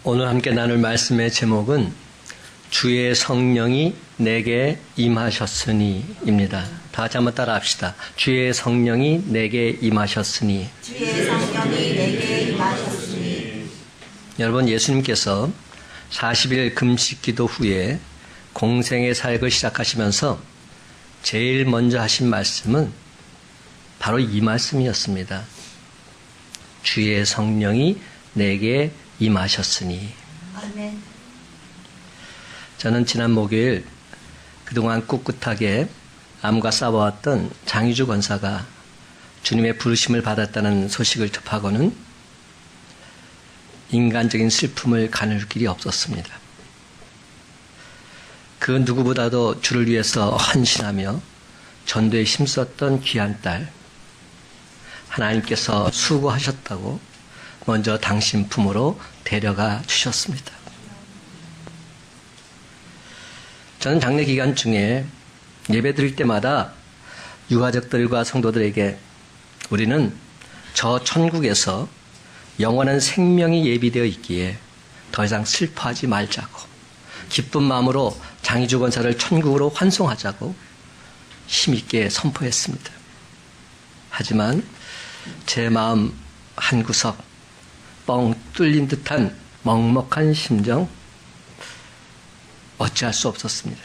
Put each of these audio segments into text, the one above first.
오늘 함께 나눌 말씀의 제목은 주의 성령이 내게 임하셨으니입니다. 다 같이 한번 따라 합시다. 주의 성령이 내게 임하셨으니. 주의 성령이 내게 임하셨으니. 여러분, 예수님께서 40일 금식 기도 후에 공생의 사역을 시작하시면서 제일 먼저 하신 말씀은 바로 이 말씀이었습니다. 주의 성령이 내게 임하셨으니. 아멘. 저는 지난 목요일 그동안 꿋꿋하게 암과 싸워왔던 장희주 권사가 주님의 부르심을 받았다는 소식을 접하고는 인간적인 슬픔을 가눌 길이 없었습니다. 그 누구보다도 주를 위해서 헌신하며 전도에 힘썼던 귀한 딸, 하나님께서 수고하셨다고 먼저 당신 품으로 데려가 주셨습니다. 저는 장례 기간 중에 예배 드릴 때마다 유가족들과 성도들에게 우리는 저 천국에서 영원한 생명이 예비되어 있기에 더 이상 슬퍼하지 말자고, 기쁜 마음으로 장희주 권사를 천국으로 환송하자고 힘있게 선포했습니다. 하지만 제 마음 한구석 뻥 뚫린 듯한 먹먹한 심정 어찌할 수 없었습니다.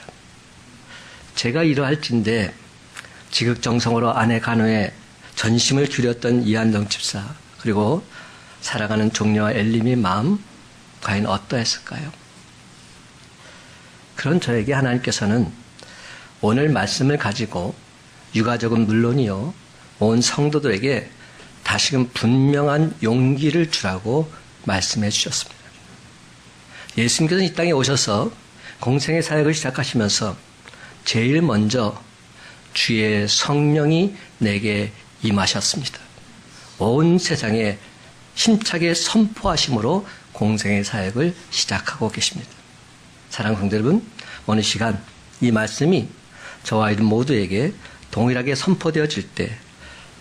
제가 이러할진데 지극정성으로 아내 간호에 전심을 기울였던 이한동 집사, 그리고 살아가는 종려와 엘림의 마음 과연 어떠했을까요? 그런 저에게 하나님께서는 오늘 말씀을 가지고 유가족은 물론이요, 온 성도들에게 다시금 분명한 용기를 주라고 말씀해 주셨습니다. 예수님께서는 이 땅에 오셔서 공생의 사역을 시작하시면서 제일 먼저 주의 성령이 내게 임하셨습니다. 온 세상에 힘차게 선포하심으로 공생의 사역을 시작하고 계십니다. 사랑하는 성도 여러분, 어느 시간 이 말씀이 저와 이들 모두에게 동일하게 선포되어질 때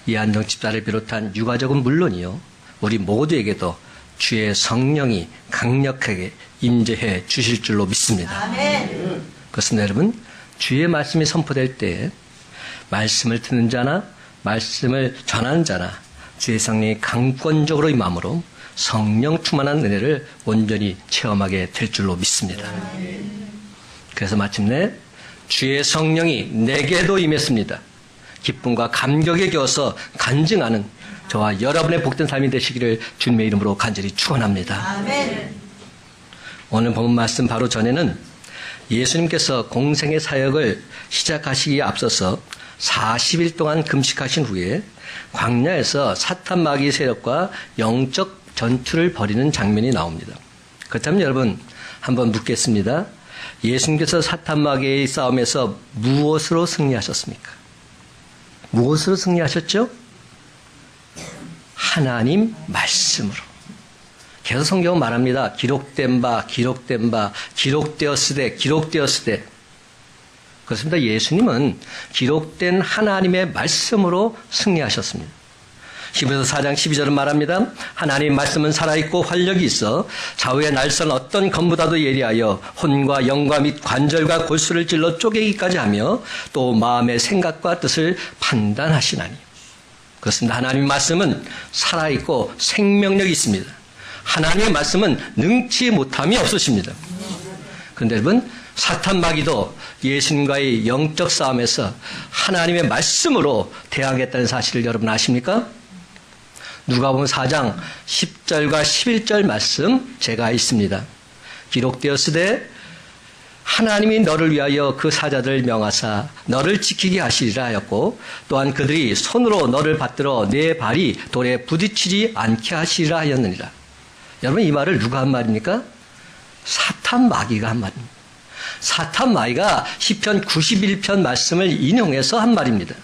이한동 집사를 비롯한 유가족은 물론이요, 우리 모두에게도 주의 성령이 강력하게 임재해 주실 줄로 믿습니다. 아멘. 그렇습니다. 여러분, 주의 말씀이 선포될 때 말씀을 듣는 자나 말씀을 전하는 자나 주의 성령이 강권적으로 임함으로 성령 충만한 은혜를 온전히 체험하게 될 줄로 믿습니다. 그래서 마침내 주의 성령이 내게도 임했습니다. 기쁨과 감격에 겨워서 간증하는 저와 여러분의 복된 삶이 되시기를 주님의 이름으로 간절히 축원합니다. 아멘. 오늘 본 말씀 바로 전에는 예수님께서 공생의 사역을 시작하시기에 앞서서 40일 동안 금식하신 후에 광야에서 사탄 마귀 세력과 영적 전투를 벌이는 장면이 나옵니다. 그렇다면 여러분, 한번 묻겠습니다. 예수님께서 사탄 마귀의 싸움에서 무엇으로 승리하셨습니까? 무엇으로 승리하셨죠? 하나님 말씀으로. 계속 성경은 말합니다. 기록된 바, 기록된 바, 기록되었으되, 기록되었으되. 그렇습니다. 예수님은 기록된 하나님의 말씀으로 승리하셨습니다. 히브리서 4장 12절은 말합니다. 하나님의 말씀은 살아있고 활력이 있어 좌우의 날선 어떤 검보다도 예리하여 혼과 영과 및 관절과 골수를 찔러 쪼개기까지 하며 또 마음의 생각과 뜻을 판단하시나니. 그렇습니다. 하나님의 말씀은 살아있고 생명력이 있습니다. 하나님의 말씀은 능치 못함이 없으십니다. 그런데 여러분, 사탄 마귀도 예수님과의 영적 싸움에서 하나님의 말씀으로 대항했다는 사실을 여러분 아십니까? 누가복음 4장 10절과 11절 말씀 제가 있습니다. 기록되었으되 하나님이 너를 위하여 그 사자들을 명하사 너를 지키게 하시리라 하였고, 또한 그들이 손으로 너를 받들어 내 발이 돌에 부딪히지 않게 하시리라 하였느니라. 여러분, 이 말을 누가 한 말입니까? 사탄 마귀가 한 말입니다. 사탄 마귀가 시편 91편 말씀을 인용해서 한 말입니다.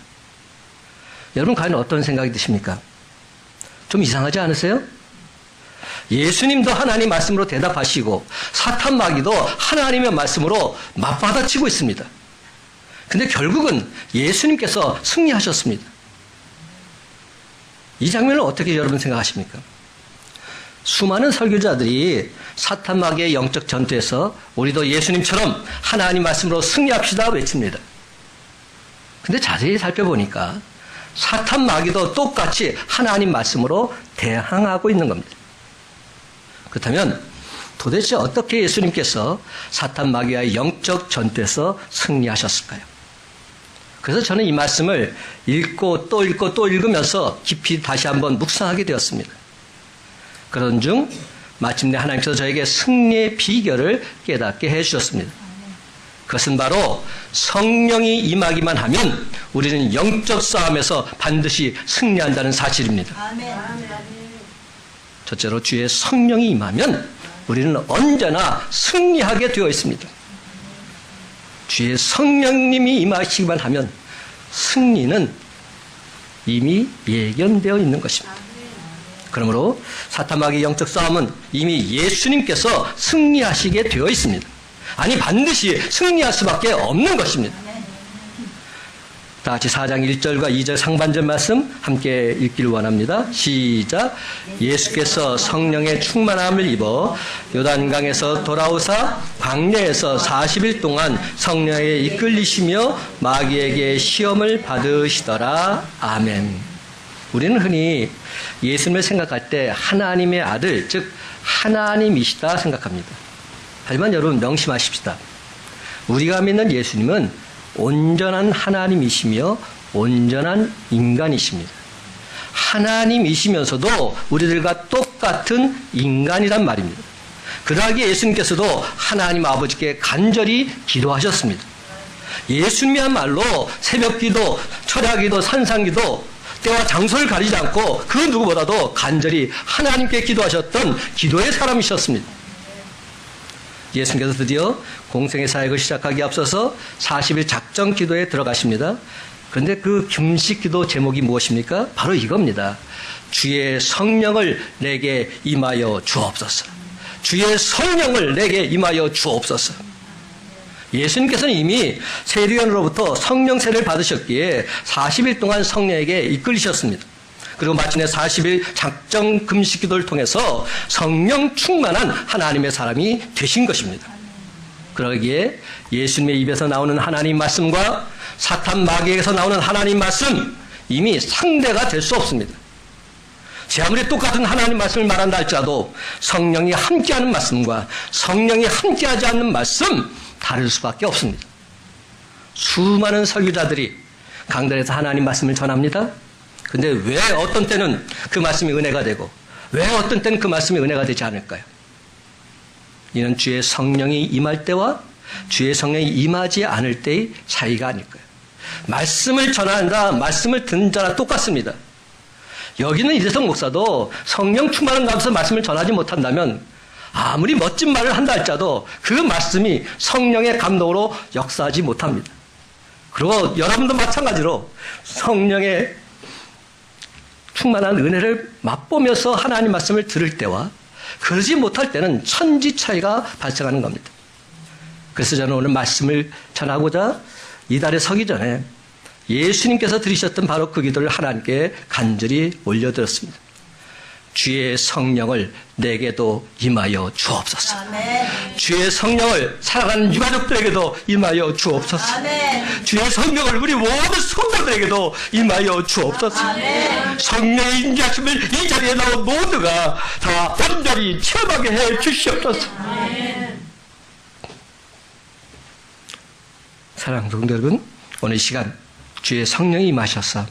여러분, 과연 어떤 생각이 드십니까? 좀 이상하지 않으세요? 예수님도 하나님 말씀으로 대답하시고 사탄 마귀도 하나님의 말씀으로 맞받아치고 있습니다. 근데 결국은 예수님께서 승리하셨습니다. 이 장면을 어떻게 여러분 생각하십니까? 수많은 설교자들이 사탄 마귀의 영적 전투에서 우리도 예수님처럼 하나님 말씀으로 승리합시다 외칩니다. 근데 자세히 살펴보니까 사탄 마귀도 똑같이 하나님 말씀으로 대항하고 있는 겁니다. 그렇다면 도대체 어떻게 예수님께서 사탄 마귀와의 영적 전투에서 승리하셨을까요? 그래서 저는 이 말씀을 읽고 또 읽고 또 읽으면서 깊이 다시 한번 묵상하게 되었습니다. 그런 중 마침내 하나님께서 저에게 승리의 비결을 깨닫게 해주셨습니다. 그것은 바로 성령이 임하기만 하면 우리는 영적 싸움에서 반드시 승리한다는 사실입니다. 아멘. 첫째로 주의 성령이 임하면 우리는 언제나 승리하게 되어 있습니다. 주의 성령님이 임하시기만 하면 승리는 이미 예견되어 있는 것입니다. 그러므로 사탄 마귀의 영적 싸움은 이미 예수님께서 승리하시게 되어 있습니다. 아니 반드시 승리할 수밖에 없는 것입니다. 다 같이 4장 1절과 2절 상반절 말씀 함께 읽기를 원합니다. 시작. 예수께서 성령의 충만함을 입어 요단강에서 돌아오사 광야에서 40일 동안 성령에 이끌리시며 마귀에게 시험을 받으시더라. 아멘. 우리는 흔히 예수님을 생각할 때 하나님의 아들, 즉 하나님이시다 생각합니다. 하지만 여러분 명심하십시다. 우리가 믿는 예수님은 온전한 하나님이시며 온전한 인간이십니다. 하나님이시면서도 우리들과 똑같은 인간이란 말입니다. 그러하기에 예수님께서도 하나님 아버지께 간절히 기도하셨습니다. 예수님이야말로 새벽기도, 철야기도, 산상기도 때와 장소를 가리지 않고 그 누구보다도 간절히 하나님께 기도하셨던 기도의 사람이셨습니다. 예수님께서 드디어 공생의 사역을 시작하기에 앞서서 40일 작정 기도에 들어가십니다. 그런데 그 금식 기도 제목이 무엇입니까? 바로 이겁니다. 주의 성령을 내게 임하여 주옵소서. 주의 성령을 내게 임하여 주옵소서. 예수님께서는 이미 세리연으로부터 성령 세례를 받으셨기에 40일 동안 성령에게 이끌리셨습니다. 그리고 마침내 40일 작정 금식 기도를 통해서 성령 충만한 하나님의 사람이 되신 것입니다. 그러기에 예수님의 입에서 나오는 하나님 말씀과 사탄 마귀에게서 나오는 하나님 말씀 이미 상대가 될 수 없습니다. 제 아무리 똑같은 하나님 말씀을 말한다 할지라도 성령이 함께하는 말씀과 성령이 함께하지 않는 말씀 다를 수밖에 없습니다. 수많은 설교자들이 강단에서 하나님 말씀을 전합니다. 근데 왜 어떤 때는 그 말씀이 은혜가 되고 왜 어떤 때는 그 말씀이 은혜가 되지 않을까요? 이는 주의 성령이 임할 때와 주의 성령이 임하지 않을 때의 차이가 아닐까요? 말씀을 전한다, 말씀을 듣는 자랑 똑같습니다. 여기는 이재성 목사도 성령 충만한 가운데서 말씀을 전하지 못한다면 아무리 멋진 말을 한다 할지라도 그 말씀이 성령의 감동으로 역사하지 못합니다. 그리고 여러분도 마찬가지로 성령의 충만한 은혜를 맛보면서 하나님 말씀을 들을 때와 그러지 못할 때는 천지 차이가 발생하는 겁니다. 그래서 저는 오늘 말씀을 전하고자 이 달에 서기 전에 예수님께서 들으셨던 바로 그 기도를 하나님께 간절히 올려드렸습니다. 주의 성령을 내게도 임하여 주옵소서. 아멘. 주의 성령을 사랑하는 유가족들에게도 임하여 주옵소서. 아멘. 주의 성령을 우리 모든 성도들에게도 임하여 주옵소서. 아멘. 성령의 인자심을 이 자리에 나온 모두가 다 온전히 체험하게 해 주시옵소서. 아멘. 사랑하는 성도 여러분, 오늘 이 시간 주의 성령이 임하셔서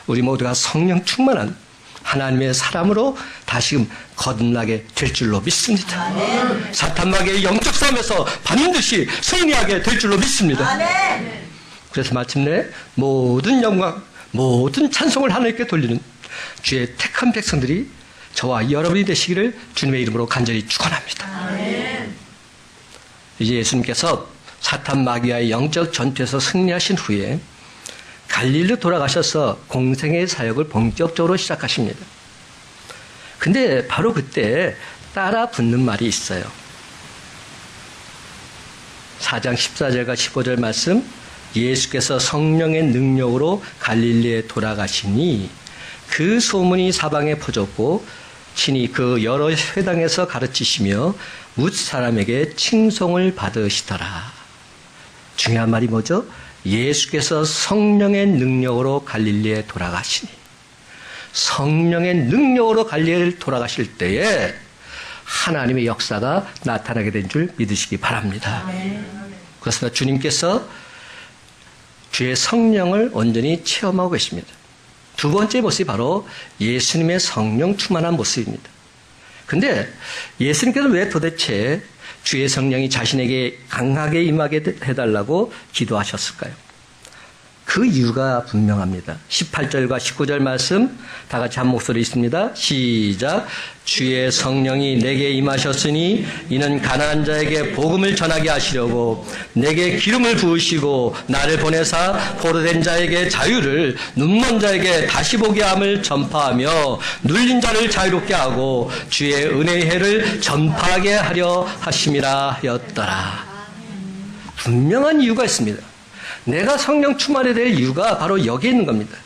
우리 모두가 성령 충만한 하나님의 사람으로 다시금 거듭나게 될 줄로 믿습니다. 아멘. 사탄 마귀의 영적 싸움에서 반드시 승리하게 될 줄로 믿습니다. 아멘. 그래서 마침내 모든 영광, 모든 찬송을 하나님께 돌리는 주의 택한 백성들이 저와 여러분이 되시기를 주님의 이름으로 간절히 축원합니다. 아멘. 이제 예수님께서 사탄 마귀와의 영적 전투에서 승리하신 후에 갈릴리로 돌아가셔서 공생의 사역을 본격적으로 시작하십니다. 근데 바로 그때 따라 붙는 말이 있어요. 4장 14절과 15절 말씀, 예수께서 성령의 능력으로 갈릴리에 돌아가시니 그 소문이 사방에 퍼졌고 친히 그 여러 회당에서 가르치시며 뭇 사람에게 칭송을 받으시더라. 중요한 말이 뭐죠? 예수께서 성령의 능력으로 갈릴리에 돌아가시니, 성령의 능력으로 갈릴리에 돌아가실 때에 하나님의 역사가 나타나게 된 줄 믿으시기 바랍니다. 그렇습니다. 주님께서 주의 성령을 온전히 체험하고 계십니다. 두 번째 모습이 바로 예수님의 성령 충만한 모습입니다. 근데 예수님께서 왜 도대체 주의 성령이 자신에게 강하게 임하게 해달라고 기도하셨을까요? 그 이유가 분명합니다. 18절과 19절 말씀 다 같이 한 목소리 있습니다. 시작. 주의 성령이 내게 임하셨으니 이는 가난한 자에게 복음을 전하게 하시려고 내게 기름을 부으시고 나를 보내사 포로된 자에게 자유를, 눈먼 자에게 다시 보게 함을 전파하며 눌린 자를 자유롭게 하고 주의 은혜의 해를 전파하게 하려 하심이라 하였더라. 분명한 이유가 있습니다. 내가 성령 충만해야 될 이유가 바로 여기에 있는 겁니다.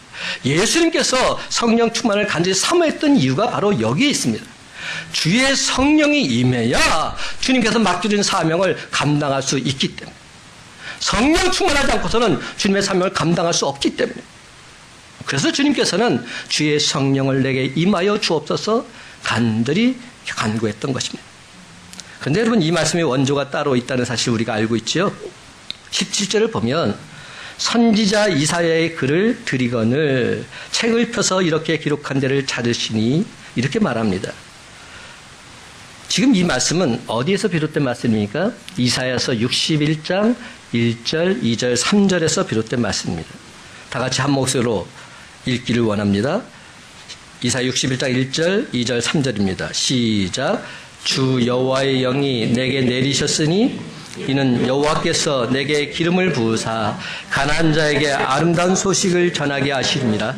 예수님께서 성령 충만을 간절히 사모했던 이유가 바로 여기에 있습니다. 주의 성령이 임해야 주님께서 맡겨준 사명을 감당할 수 있기 때문에, 성령 충만하지 않고서는 주님의 사명을 감당할 수 없기 때문에, 그래서 주님께서는 주의 성령을 내게 임하여 주옵소서 간절히 간구했던 것입니다. 그런데 여러분, 이 말씀의 원조가 따로 있다는 사실 우리가 알고 있죠. 17절을 보면 선지자 이사야의 글을 드리거늘 책을 펴서 이렇게 기록한 데를 찾으시니 이렇게 말합니다. 지금 이 말씀은 어디에서 비롯된 말씀입니까? 이사야서 61장 1절, 2절, 3절에서 비롯된 말씀입니다. 다 같이 한 목소리로 읽기를 원합니다. 이사야 61장 1절, 2절, 3절입니다. 시작. 주 여호와의 영이 내게 내리셨으니 이는 여호와께서 내게 기름을 부으사 가난한 자에게 아름다운 소식을 전하게 하시리니라.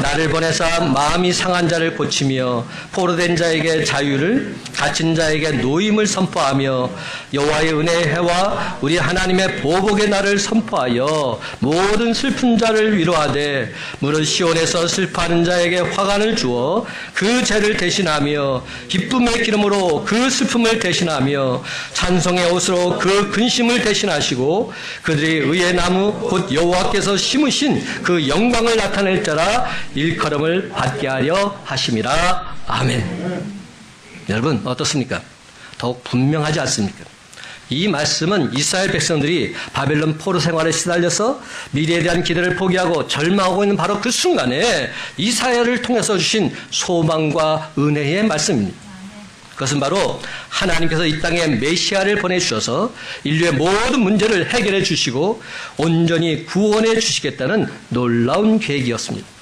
나를 보내사 마음이 상한 자를 고치며 포로된 자에게 자유를, 갇힌 자에게 노임을 선포하며 여호와의 은혜의 해와 우리 하나님의 보복의 날을 선포하여 모든 슬픈 자를 위로하되 무릇 시온에서 슬퍼하는 자에게 화관을 주어 그 죄를 대신하며 기쁨의 기름으로 그 슬픔을 대신하며 찬송의 옷으로 그 근심을 대신하시고 그들이 의의 나무 곧 여호와께서 심으신 그 영광을 나타낼 자라 일컬음을 받게 하려 하심이라. 아멘. 여러분 어떻습니까? 더욱 분명하지 않습니까? 이 말씀은 이스라엘 백성들이 바벨론 포로 생활에 시달려서 미래에 대한 기대를 포기하고 절망하고 있는 바로 그 순간에 이사야를 통해서 주신 소망과 은혜의 말씀입니다. 그것은 바로 하나님께서 이 땅에 메시아를 보내주셔서 인류의 모든 문제를 해결해 주시고 온전히 구원해 주시겠다는 놀라운 계획이었습니다.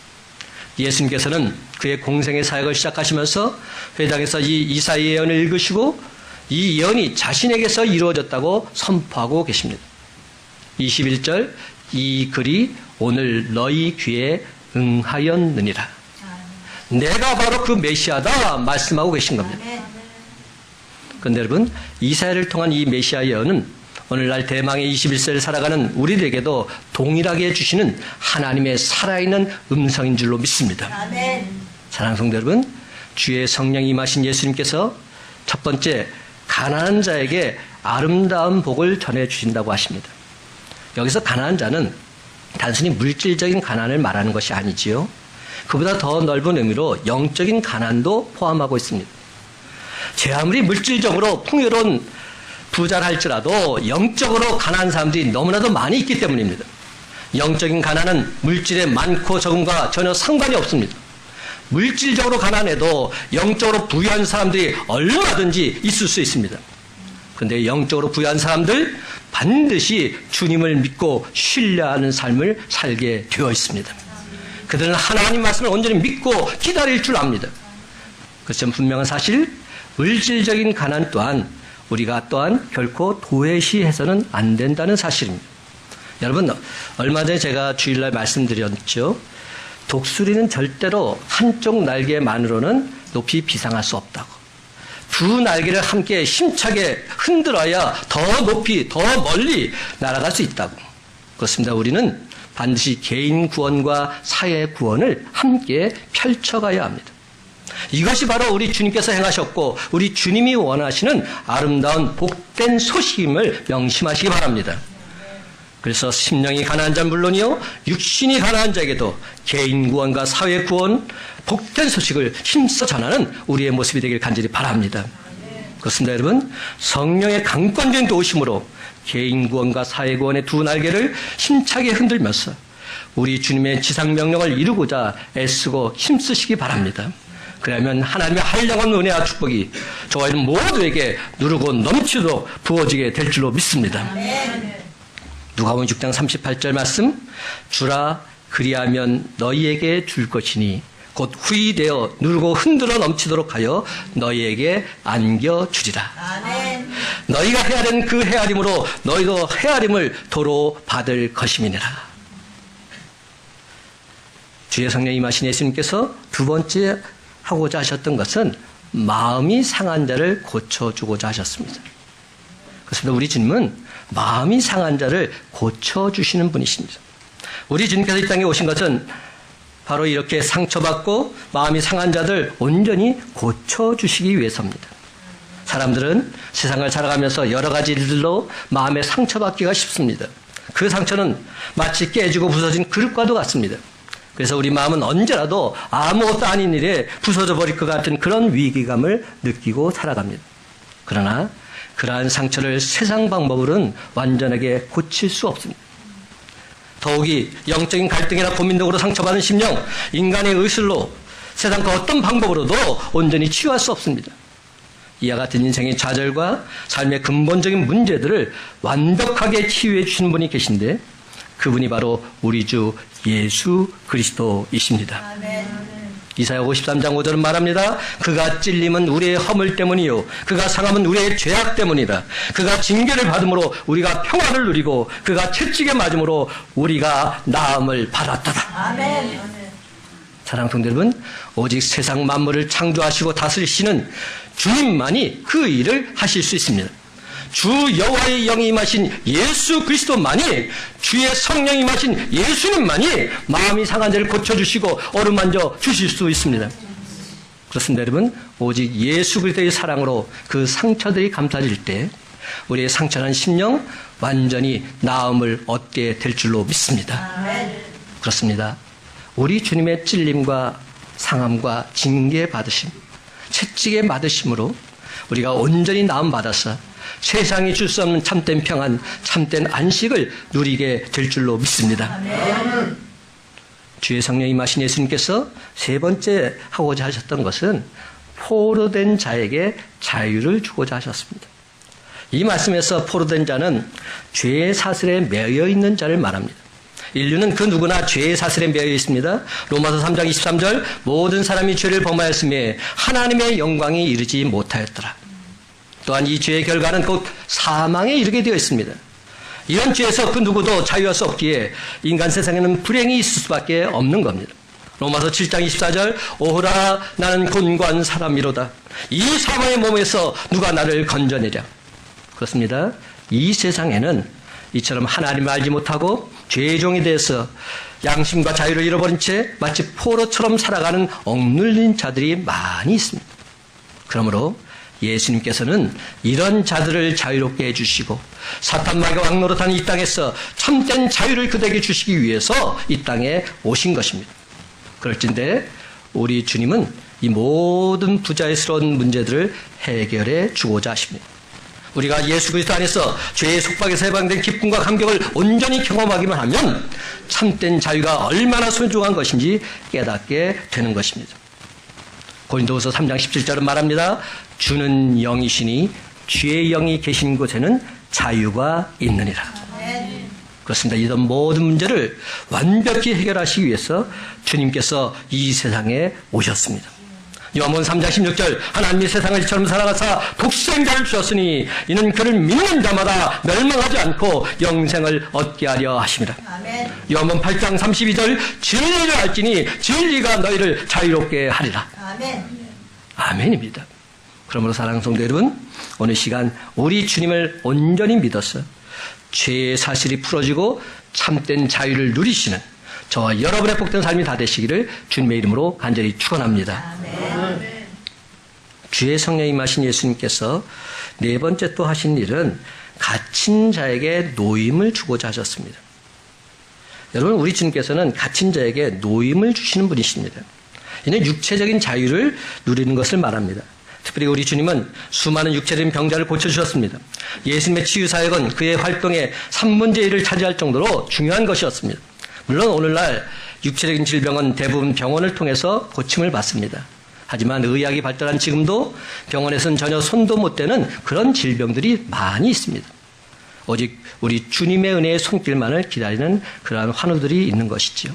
예수님께서는 그의 공생의 사역을 시작하시면서 회당에서 이 이사야 예언을 읽으시고 이 예언이 자신에게서 이루어졌다고 선포하고 계십니다. 21절 이 글이 오늘 너희 귀에 응하였느니라. 내가 바로 그 메시아다 말씀하고 계신 겁니다. 그런데 여러분, 이사야를 통한 이 메시아 예언은 오늘날 대망의 21세를 살아가는 우리들에게도 동일하게 주시는 하나님의 살아있는 음성인 줄로 믿습니다. 아멘. 사랑하는 성도 여러분, 주의 성령이 임하신 예수님께서 첫 번째 가난한 자에게 아름다운 복을 전해주신다고 하십니다. 여기서 가난한 자는 단순히 물질적인 가난을 말하는 것이 아니지요. 그보다 더 넓은 의미로 영적인 가난도 포함하고 있습니다. 제 아무리 물질적으로 풍요로운 부자를 할지라도 영적으로 가난한 사람들이 너무나도 많이 있기 때문입니다. 영적인 가난은 물질의 많고 적음과 전혀 상관이 없습니다. 물질적으로 가난해도 영적으로 부유한 사람들이 얼마든지 있을 수 있습니다. 그런데 영적으로 부유한 사람들 반드시 주님을 믿고 신뢰하는 삶을 살게 되어 있습니다. 그들은 하나님 말씀을 온전히 믿고 기다릴 줄 압니다. 그것은 분명한 사실, 물질적인 가난 또한 우리가 또한 결코 도외시해서는 안 된다는 사실입니다. 여러분, 얼마 전에 제가 주일날 말씀드렸죠. 독수리는 절대로 한쪽 날개만으로는 높이 비상할 수 없다고. 두 날개를 함께 힘차게 흔들어야 더 높이, 더 멀리 날아갈 수 있다고. 그렇습니다. 우리는 반드시 개인 구원과 사회 구원을 함께 펼쳐가야 합니다. 이것이 바로 우리 주님께서 행하셨고 우리 주님이 원하시는 아름다운 복된 소식임을 명심하시기 바랍니다. 그래서 심령이 가난한 자는 물론이요 육신이 가난한 자에게도 개인 구원과 사회 구원, 복된 소식을 힘써 전하는 우리의 모습이 되길 간절히 바랍니다. 그렇습니다, 여러분. 성령의 강권된 도우심으로 개인 구원과 사회 구원의 두 날개를 힘차게 흔들면서 우리 주님의 지상 명령을 이루고자 애쓰고 힘쓰시기 바랍니다. 그러면 하나님의 한량한 은혜와 축복이 저와 여러분 모두에게 누르고 넘치도록 부어지게 될 줄로 믿습니다. 누가복음 6장 38절 말씀, 주라 그리하면 너희에게 줄 것이니 곧 후이되어 누르고 흔들어 넘치도록 하여 너희에게 안겨주리라. 아멘. 너희가 헤아린 그 헤아림으로 너희도 헤아림을 도로 받을 것임이니라. 주의 성령 임하신 예수님께서 두 번째 하고자 하셨던 것은 마음이 상한 자를 고쳐주고자 하셨습니다. 그렇습니다. 우리 주님은 마음이 상한 자를 고쳐주시는 분이십니다. 우리 주님께서 이 땅에 오신 것은 바로 이렇게 상처받고 마음이 상한 자들 온전히 고쳐주시기 위해서입니다. 사람들은 세상을 살아가면서 여러 가지 일들로 마음에 상처받기가 쉽습니다. 그 상처는 마치 깨지고 부서진 그릇과도 같습니다. 그래서 우리 마음은 언제라도 아무것도 아닌 일에 부서져 버릴 것 같은 그런 위기감을 느끼고 살아갑니다. 그러나 그러한 상처를 세상 방법으로는 완전하게 고칠 수 없습니다. 더욱이 영적인 갈등이나 고민 등으로 상처받은 심령, 인간의 의술로 세상 그 어떤 방법으로도 온전히 치유할 수 없습니다. 이와 같은 인생의 좌절과 삶의 근본적인 문제들을 완벽하게 치유해 주시는 분이 계신데 그분이 바로 우리 주 예수 그리스도이십니다. 아멘. 이사야 53장 5절은 말합니다. 그가 찔림은 우리의 허물 때문이요 그가 상함은 우리의 죄악 때문이다. 그가 징계를 받음으로 우리가 평화를 누리고 그가 채찍에 맞음으로 우리가 나음을 받았다. 아멘. 사랑하는 성도 여러분, 오직 세상 만물을 창조하시고 다스리시는 주님만이 그 일을 하실 수 있습니다. 주 여호와의 영이 임하신 예수 그리스도만이, 주의 성령이 임하신 예수님만이 마음이 상한 자를 고쳐주시고 어루만져 주실 수 있습니다. 그렇습니다, 여러분. 오직 예수 그리스도의 사랑으로 그 상처들이 감싸질 때 우리의 상처난 심령 완전히 나음을 얻게 될 줄로 믿습니다. 그렇습니다. 우리 주님의 찔림과 상함과 징계 받으심, 채찍에 맞으심으로 우리가 온전히 나음 받아서 세상이 줄 수 없는 참된 평안, 참된 안식을 누리게 될 줄로 믿습니다. 아멘. 주의 성령이 임하신 예수님께서 세 번째 하고자 하셨던 것은 포로된 자에게 자유를 주고자 하셨습니다. 이 말씀에서 포로된 자는 죄의 사슬에 매여 있는 자를 말합니다. 인류는 그 누구나 죄의 사슬에 매여 있습니다. 로마서 3장 23절 모든 사람이 죄를 범하였으며 하나님의 영광이 이르지 못하였더라. 또한 이 죄의 결과는 곧 사망에 이르게 되어 있습니다. 이런 죄에서 그 누구도 자유할 수 없기에 인간 세상에는 불행이 있을 수밖에 없는 겁니다. 로마서 7장 24절 오호라 나는 곤고한 사람이로다. 이 사망의 몸에서 누가 나를 건져내랴. 그렇습니다. 이 세상에는 이처럼 하나님을 알지 못하고 죄의 종이 돼서 양심과 자유를 잃어버린 채 마치 포로처럼 살아가는 억눌린 자들이 많이 있습니다. 그러므로 예수님께서는 이런 자들을 자유롭게 해주시고 사탄 마귀와 왕노릇하는 이 땅에서 참된 자유를 그들에게 주시기 위해서 이 땅에 오신 것입니다. 그럴진데 우리 주님은 이 모든 부자유스러운 문제들을 해결해 주고자 하십니다. 우리가 예수 그리스도 안에서 죄의 속박에서 해방된 기쁨과 감격을 온전히 경험하기만 하면 참된 자유가 얼마나 소중한 것인지 깨닫게 되는 것입니다. 고린도후서 3장 17절은 말합니다. 주는 영이시니 주의 영이 계신 곳에는 자유가 있느니라. 그렇습니다. 이런 모든 문제를 완벽히 해결하시기 위해서 주님께서 이 세상에 오셨습니다. 요한복음 3장 16절 하나님이 세상을 이처럼 사랑하사 독생자를 주셨으니 이는 그를 믿는 자마다 멸망하지 않고 영생을 얻게 하려 하심이라. 요한복음 8장 32절 진리를 알지니 진리가 너희를 자유롭게 하리라. 아멘입니다. 그러므로 사랑하는 성도 여러분, 오늘 시간 우리 주님을 온전히 믿어서 죄의 사실이 풀어지고 참된 자유를 누리시는 저와 여러분의 복된 삶이 다 되시기를 주님의 이름으로 간절히 축원합니다. 아멘. 주의 성령이 임하신 예수님께서 네 번째 또 하신 일은 갇힌 자에게 노임을 주고자 하셨습니다. 여러분, 우리 주님께서는 갇힌 자에게 노임을 주시는 분이십니다. 이는 육체적인 자유를 누리는 것을 말합니다. 특별히 우리 주님은 수많은 육체적인 병자를 고쳐주셨습니다. 예수님의 치유사역은 그의 활동의 3분의 1을 차지할 정도로 중요한 것이었습니다. 물론 오늘날 육체적인 질병은 대부분 병원을 통해서 고침을 받습니다. 하지만 의학이 발달한 지금도 병원에서는 전혀 손도 못 대는 그런 질병들이 많이 있습니다. 오직 우리 주님의 은혜의 손길만을 기다리는 그러한 환우들이 있는 것이지요.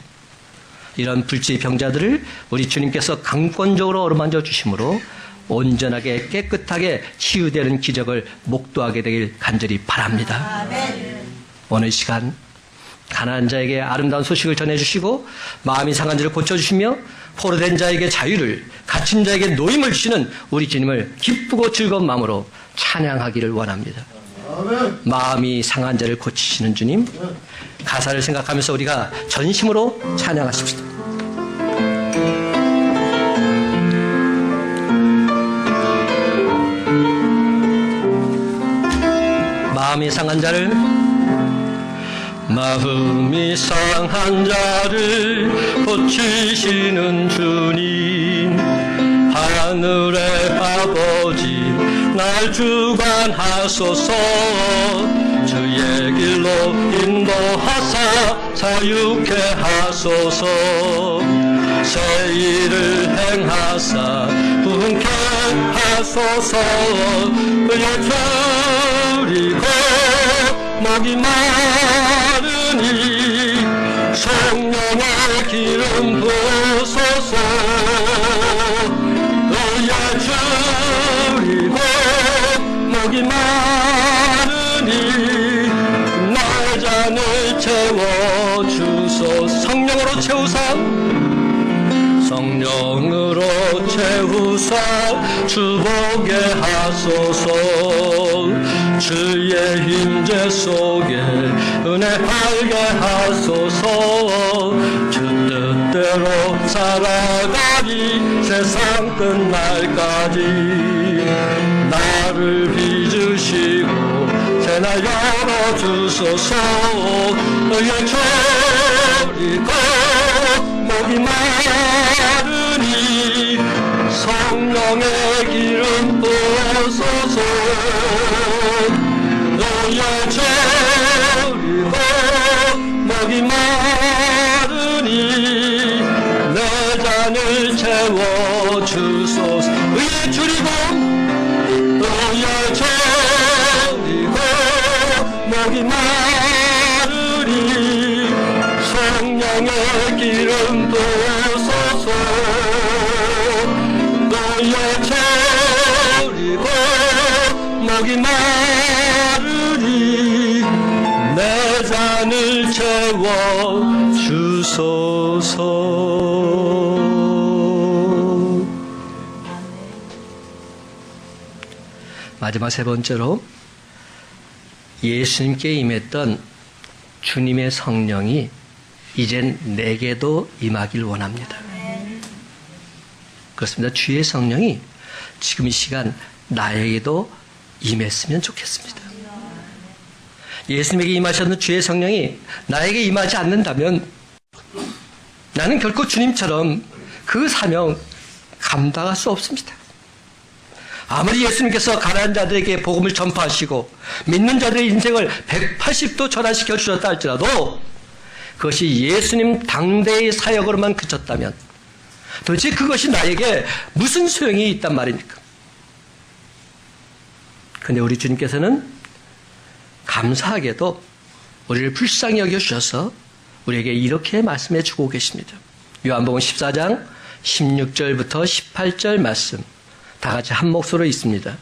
이런 불치의 병자들을 우리 주님께서 강권적으로 어루만져 주심으로 온전하게 깨끗하게 치유되는 기적을 목도하게 되길 간절히 바랍니다. 아멘. 오늘 시간 가난한 자에게 아름다운 소식을 전해주시고 마음이 상한 자를 고쳐주시며 포로된 자에게 자유를, 갇힌 자에게 노임을 주시는 우리 주님을 기쁘고 즐거운 마음으로 찬양하기를 원합니다. 마음이 상한 자를 고치시는 주님, 가사를 생각하면서 우리가 전심으로 찬양하십시다. 마음이 상한 자를, 마음이 상한 자를 고치시는 주님, 하늘의 아버지 날 주관하소서. 주의 길로 인도하사 자유케 하소서. 새 일을 행하사 부흥케 하소서. 의에 줄이고 목이 마르니 성령의 기름 부으소서. 의에 줄이고 목이 마르니 내 잔을 채워주소. 성령으로 채우사, 성령으로 채우사 주보게 하소서. 주의 임재 속에 은혜 알게 하소서. 주 뜻대로 살아가리 세상 끝날까지. 나를 빚으시고 새날 열어주소서. 의에 졸이고 목이 마르니 성령의 기름 부어소서. 의에 졸이고 목이 마르니 내 잔을 채워주소서. 의에 줄이고 의에 졸이고 목이 마르니 성령의 기름 부어소서. 의에 졸이고 목이 마르니 내 잔을 채워주소서. 마지막 세 번째로 예수님께 임했던 주님의 성령이 이젠 내게도 임하길 원합니다. 그렇습니다. 주의 성령이 지금 이 시간 나에게도 임했으면 좋겠습니다. 예수님에게 임하셨는 주의 성령이 나에게 임하지 않는다면 나는 결코 주님처럼 그 사명 감당할 수 없습니다. 아무리 예수님께서 가난한 자들에게 복음을 전파하시고 믿는 자들의 인생을 180도 전환시켜 주셨다 할지라도 그것이 예수님 당대의 사역으로만 그쳤다면 도대체 그것이 나에게 무슨 소용이 있단 말입니까? 그런데 우리 주님께서는 감사하게도 우리를 불쌍히 여겨주셔서 우리에게 이렇게 말씀해 주고 계십니다. 요한복음 14장 16절부터 18절 말씀 다 같이 한 목소리로 있습니다.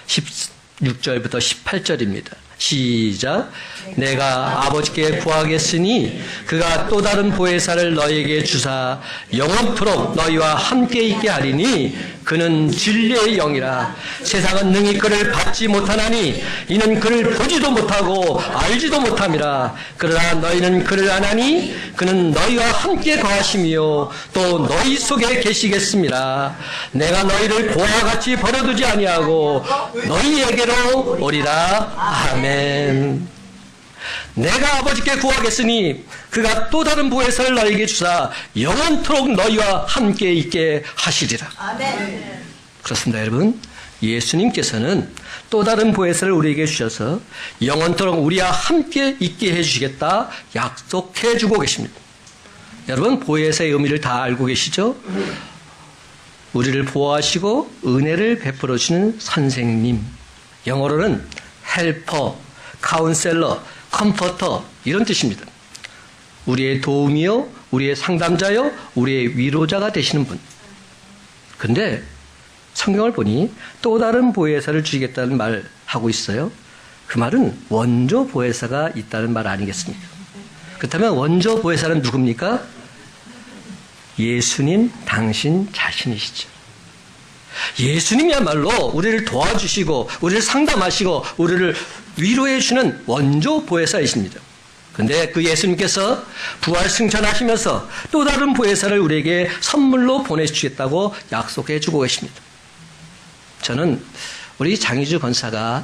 16절부터 18절입니다. 시작. 내가 아버지께 구하겠으니 그가 또 다른 보혜사를 너희에게 주사 영원토록 너희와 함께 있게 하리니 그는 진리의 영이라. 세상은 능히 그를 받지 못하나니 이는 그를 보지도 못하고 알지도 못함이라. 그러나 너희는 그를 아나니 그는 너희와 함께 거하심이요 또 너희 속에 계시겠습니다. 내가 너희를 고와 같이 버려두지 아니하고 너희에게로 오리라. 아멘. 내가 아버지께 구하겠으니 그가 또 다른 보혜사를 너희에게 주사 영원토록 너희와 함께 있게 하시리라. 아멘. 그렇습니다, 여러분. 예수님께서는 또 다른 보혜사를 우리에게 주셔서 영원토록 우리와 함께 있게 해주시겠다 약속해 주고 계십니다. 여러분, 보혜사의 의미를 다 알고 계시죠? 우리를 보호하시고 은혜를 베풀어 주시는 선생님, 영어로는 헬퍼, 카운셀러, 컴포터 이런 뜻입니다. 우리의 도움이요, 우리의 상담자요, 우리의 위로자가 되시는 분. 근데 성경을 보니 또 다른 보혜사를 주시겠다는 말 하고 있어요. 그 말은 원조 보혜사가 있다는 말 아니겠습니까? 그렇다면 원조 보혜사는 누굽니까? 예수님 당신 자신이시죠. 예수님이야말로 우리를 도와주시고 우리를 상담하시고 우리를 위로해 주시는 원조 보혜사이십니다. 그런데 그 예수님께서 부활 승천하시면서 또 다른 보혜사를 우리에게 선물로 보내주시겠다고 약속해 주고 계십니다. 저는 우리 장희주 권사가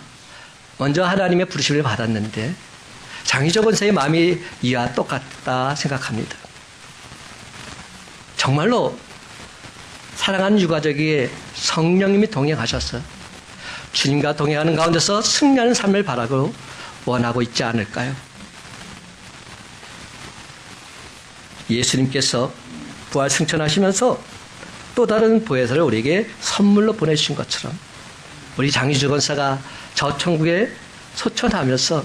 먼저 하나님의 부르심을 받았는데 장희주 권사의 마음이 이와 똑같다 생각합니다. 정말로 사랑하는 유가족에게 성령님이 동행하셔서 주님과 동행하는 가운데서 승리하는 삶을 바라고 원하고 있지 않을까요? 예수님께서 부활 승천하시면서 또 다른 보혜사를 우리에게 선물로 보내주신 것처럼 우리 장희주 권사가 저 천국에 소천하면서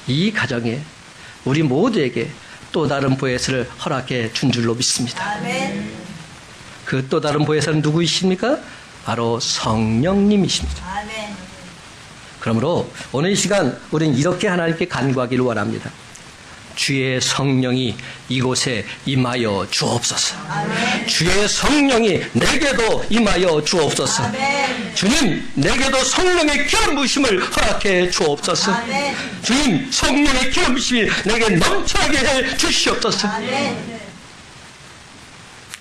이 가정에 우리 모두에게 또 다른 보혜사를 허락해 준 줄로 믿습니다. 아멘. 그 또 다른 보혜사는 누구이십니까? 바로 성령님이십니다. 아멘. 그러므로 오늘 이 시간 우리는 이렇게 하나님께 간구하기를 원합니다. 주의 성령이 이곳에 임하여 주옵소서. 아멘. 주의 성령이 내게도 임하여 주옵소서. 아멘. 주님, 내게도 성령의 기름 부으심을 허락해 주옵소서. 아멘. 주님, 성령의 기름 부으심이 내게 넘쳐나게 해 주시옵소서. 아멘.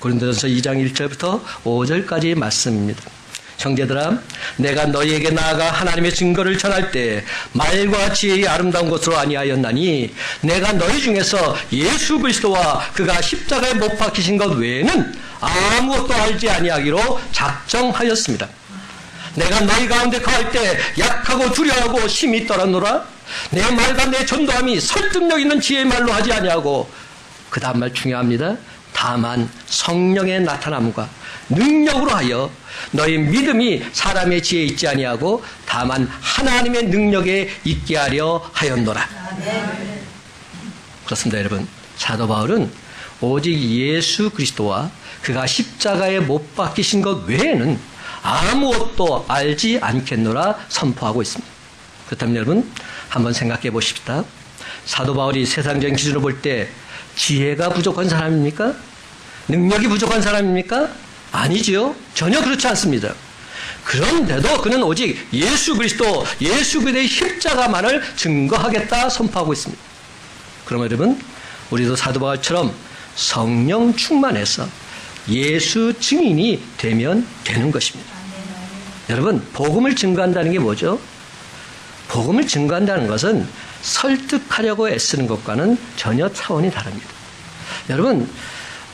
고린도전서 2장 1절부터 5절까지의 말씀입니다. 형제들아, 내가 너희에게 나아가 하나님의 증거를 전할 때 말과 지혜의 아름다운 것으로 아니하였나니 내가 너희 중에서 예수 그리스도와 그가 십자가에 못 박히신 것 외에는 아무것도 알지 아니하기로 작정하였습니다. 내가 너희 가운데 거할 때 약하고 두려워하고 심히 떨었노라. 내 말과 내 전도함이 설득력 있는 지혜의 말로 하지 아니하고, 그 다음 말 중요합니다. 다만 성령의 나타남과 능력으로 하여 너희 믿음이 사람의 지혜에 있지 아니하고 다만 하나님의 능력에 있게 하려 하였노라. 아멘. 그렇습니다, 여러분. 사도 바울은 오직 예수 그리스도와 그가 십자가에 못 박히신 것 외에는 아무것도 알지 않겠노라 선포하고 있습니다. 그렇다면 여러분, 한번 생각해 보십시다. 사도 바울이 세상적인 기준으로 볼 때 지혜가 부족한 사람입니까? 능력이 부족한 사람입니까? 아니지요. 전혀 그렇지 않습니다. 그런데도 그는 오직 예수 그리스도, 예수 그리스도의 십자가만을 증거하겠다 선포하고 있습니다. 그러면 여러분, 우리도 사도 바울처럼 성령 충만해서 예수 증인이 되면 되는 것입니다. 여러분, 복음을 증거한다는 게 뭐죠? 복음을 증거한다는 것은 설득하려고 애쓰는 것과는 전혀 차원이 다릅니다. 여러분,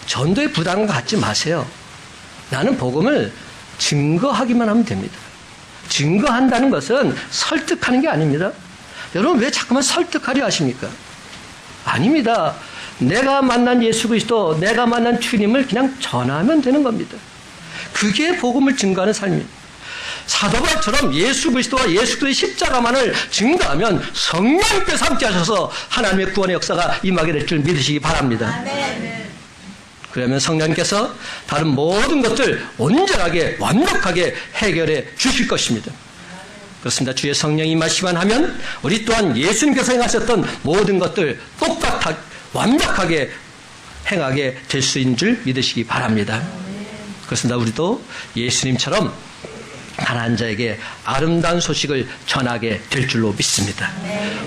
전도의 부담을 갖지 마세요. 나는 복음을 증거하기만 하면 됩니다. 증거한다는 것은 설득하는 게 아닙니다. 여러분, 왜 자꾸만 설득하려 하십니까? 아닙니다. 내가 만난 예수 그리스도, 내가 만난 주님을 그냥 전하면 되는 겁니다. 그게 복음을 증거하는 삶입니다. 사도 바울처럼 예수 그리스도와 예수 그리스도의 십자가만을 증거하면 성령께서 함께 하셔서 하나님의 구원의 역사가 임하게 될 줄 믿으시기 바랍니다. 아멘. 그러면 성령께서 다른 모든 것들 온전하게 완벽하게 해결해 주실 것입니다. 그렇습니다. 주의 성령이 임하시만 하면 우리 또한 예수님께서 행하셨던 모든 것들 완벽하게 행하게 될 수 있는 줄 믿으시기 바랍니다. 그렇습니다. 우리도 예수님처럼 가난한 자에게 아름다운 소식을 전하게 될 줄로 믿습니다.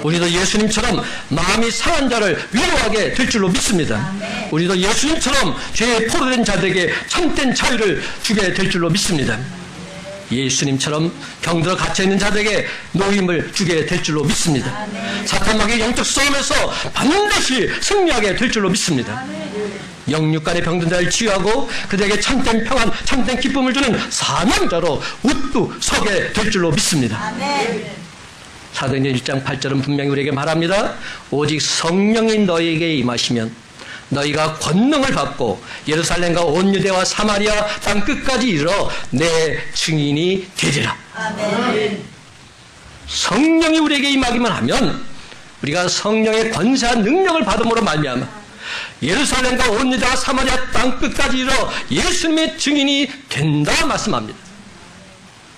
우리도 예수님처럼 마음이 상한 자를 위로하게 될 줄로 믿습니다. 우리도 예수님처럼 죄에 포로된 자들에게 참된 자유를 주게 될 줄로 믿습니다. 예수님처럼 병들어 갇혀있는 자들에게 노임을 주게 될 줄로 믿습니다. 사탄마귀의 영적 싸움에서 반드시 승리하게 될 줄로 믿습니다. 영육간의 병든 자를 치유하고 그들에게 참된 평안, 참된 기쁨을 주는 사명자로 우뚝 서게 될 줄로 믿습니다. 사도행전 1장 8절은 분명히 우리에게 말합니다. 오직 성령이 너희에게 임하시면 너희가 권능을 받고 예루살렘과 온 유대와 사마리아 땅 끝까지 이르러 내 증인이 되리라. 성령이 우리에게 임하기만 하면 우리가 성령의 권세와 능력을 받음으로 말미암아 예루살렘과 온 유대와 사마리아 땅 끝까지 이르러 예수님의 증인이 된다 말씀합니다.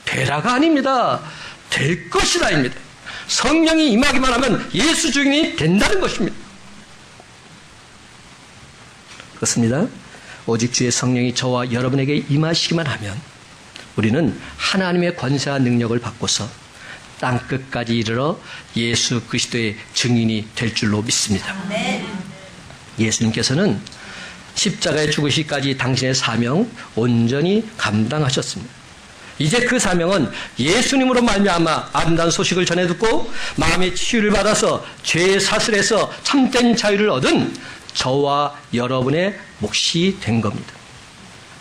되라가 아닙니다. 될 것이다입니다. 성령이 임하기만 하면 예수 증인이 된다는 것입니다. 그렇습니다. 오직 주의 성령이 저와 여러분에게 임하시기만 하면 우리는 하나님의 권세와 능력을 받고서 땅 끝까지 이르러 예수 그리스도의 증인이 될 줄로 믿습니다. 예수님께서는 십자가에 죽으시기까지 당신의 사명 온전히 감당하셨습니다. 이제 그 사명은 예수님으로 말미암아 아름다운 소식을 전해 듣고 마음의 치유를 받아서 죄의 사슬에서 참된 자유를 얻은 저와 여러분의 몫이 된 겁니다.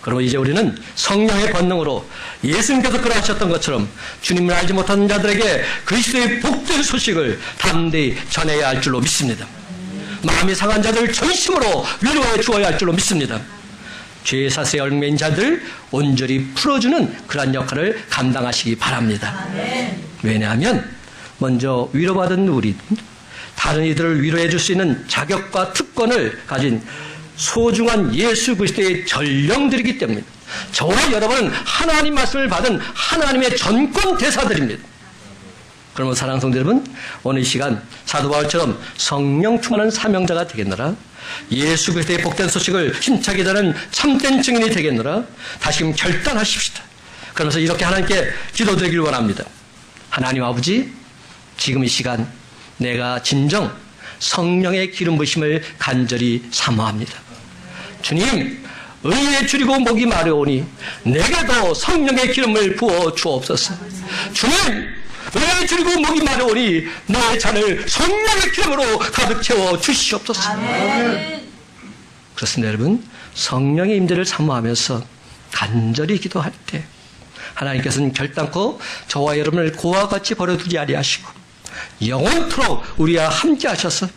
그러면 이제 우리는 성령의 권능으로 예수님께서 그러하셨던 것처럼 주님을 알지 못하는 자들에게 그리스도의 복된 소식을 담대히 전해야 할 줄로 믿습니다. 마음이 상한 자들을 전심으로 위로해 주어야 할 줄로 믿습니다. 죄의 사슬에 얽매인 자들 온전히 풀어주는 그러한 역할을 감당하시기 바랍니다. 왜냐하면 먼저 위로받은 우리는 다른 이들을 위로해 줄 수 있는 자격과 특권을 가진 소중한 예수 그리스도의 전령들이기 때문입니다. 저와 여러분은 하나님 말씀을 받은 하나님의 전권 대사들입니다. 그러면 사랑하는 성도 여러분, 오늘 이 시간 사도 바울처럼 성령 충만한 사명자가 되겠노라, 예수 그리스도의 복된 소식을 힘차게 전하는 참된 증인이 되겠노라 다시금 결단하십시다. 그러면서 이렇게 하나님께 기도드리길 원합니다. 하나님 아버지, 지금 이 시간 내가 진정 성령의 기름 부심을 간절히 사모합니다. 주님, 의에 줄이고 목이 마려우니 내게도 성령의 기름을 부어 주옵소서. 주님, 의에 줄이고 목이 마려우니 내 잔을 성령의 기름으로 가득 채워 주시옵소서. 그렇습니다. 여러분, 성령의 임재를 사모하면서 간절히 기도할 때 하나님께서는 결단코 저와 여러분을 고와 같이 버려두지 아니하시고 영원토록 우리와 함께 하셔서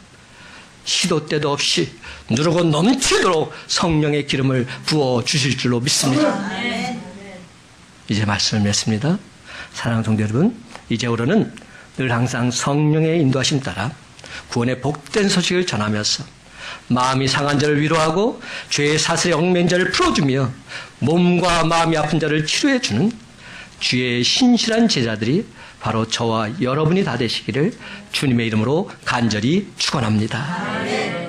시도 때도 없이 누르고 넘치도록 성령의 기름을 부어 주실 줄로 믿습니다. 이제 말씀을 맺습니다. 사랑하는 성도 여러분, 이제부로는 늘 항상 성령의 인도하심 따라 구원의 복된 소식을 전하면서 마음이 상한 자를 위로하고 죄의 사슬에 얽매인 자를 풀어주며 몸과 마음이 아픈 자를 치료해주는 주의 신실한 제자들이 바로 저와 여러분이 다 되시기를 주님의 이름으로 간절히 축원합니다.